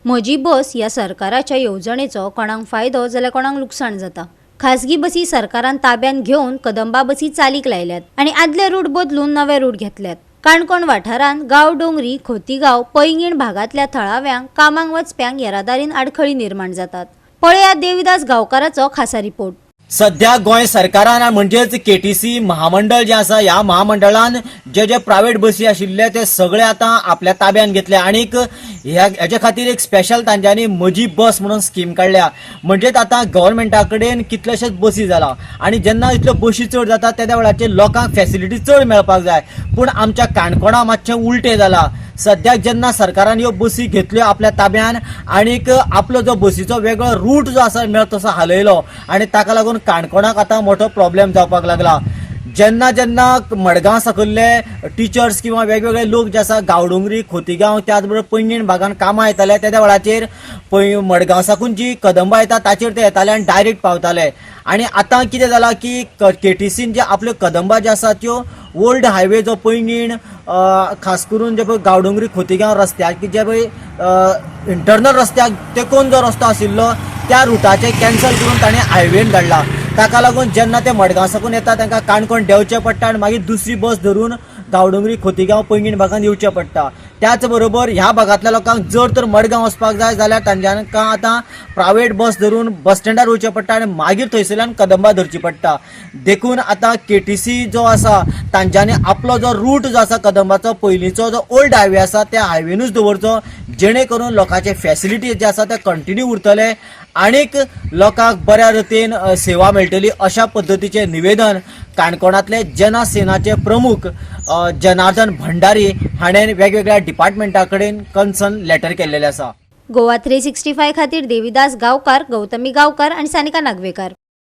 म्हजी बस ह्या सरकाराच्या येवजणेचो कोणाक फायदो जाल्यार कोणाक लुकसाण जाता। खासगी बसी सरकारान ताब्यान घेवन कदंबा बसी चालीक लायल्यात आनी आदले रूट बदलून नवे रूट घेतल्यात। काणकोण वाठारांत गांव डोंगरी, खोतीगांव, पैंगीण भागांतल्या थळाव्यांक कामाक वचप्यांक येरादारीन आडखळी निर्माण जातात। पळयात देविदास गांवकाराचो खासा रिपोर्ट। सध्या गोंय सरकारान म्हणजेच केटीसी महामंडळ जे आसा ह्या महामंडळान जे प्रायव्हेट बसी आशिल्ले ते सगळे आता आपल्या ताब्यान घेतले आनीक हेच्या खातीर एक स्पेशल तांच्यांनी म्हजी बस म्हणून स्कीम काडल्या। म्हणजेच आता गव्हर्नमेंटा कडेन कितलेशेच बसी जाला आनी जेन्ना इतल्यो बसी चड जाता त्या वेळाचेर लोकांक फॅसिलिटी चड मेळपाक जाय, पूण आमच्या काणकोणा मातशें उलटें जाला। सद्याक जेन्ना सरकारान ह्यो बसी घेतल्यो आपल्या ताब्यान आनीक आपलो जो बसीचो वेगळो रूट जो आसा मेळ तसो हालयलो आनी ताका लागून काणकोणाक आता मोठो प्रॉब्लेम जावपाक लागला। जेन्ना जेन्ना मडगांव सकयल्ले टिचर्स किंवा वेगवेगळे लोक जे आसा गांवडोंगरी, खोतीगांव त्याच बरोबर पैंगीण भागान कामां येताले त्या वेळाचेर मडगांव साकून जी कदंबा येता ताचेर ते येताले आनी डायरेक्ट पावताले। आनी आतां कितें जाला की केटीसीन जे आपल्यो कदंबा ज्यो आसा त्यो ओल्ड हायवे जो पैंगीण खास करून जे पळय गांवडोंगरी खोतीगांव रस्त्याक की जे पळय इंटरनल रस्त्याक तेकोन जो रस्तो आशिल्लो त्या रुटाचे कॅन्सल करून ताणें हायवेन धाडला। ताका लागून जेन्ना ते मडगांव साकून येता तांकां काणकोण देंवचें पडटा आनी मागीर दुसरी बस धरून गांवडोंगरी, खोतीगांव, पैंगीण भागांत येवचें पडटा। त्याच बरोबर ह्या भागांतल्या लोकांक जर तर मडगांव वचपाक जाय जाल्यार तांच्यांका आतां प्रायव्हेट बस धरून बस स्टँडार वयचें पडटा आनी मागीर थंयसरल्यान कदंबा धरची पडटा। देखून आतां केटीसी जो आसा तांच्यांनी आपलो जो रूट जो आसा कदंबाचो पयलींचो जो ओल्ड हायवे आसा त्या हायवेनूच दवरचो, जेणे करून लोकांचे फॅसिलिटी जे आसा ते कंटिन्यू उरतले आनीक लोकांक बऱ्या रितीन सेवा मेळटली अशा पद्दतीचें निवेदन काणकोणांतले जनसेनाचे प्रमुख जनार्दन भंडारी हाणें वेगवेगळ्या डिपार्टमेंटा कडेन कन्सर्न लेटर केल्लेलें आसा। गोवा 365 खातीर देविदास गांवकार, गौतमी गांवकार आनी सानिका नागवेकर।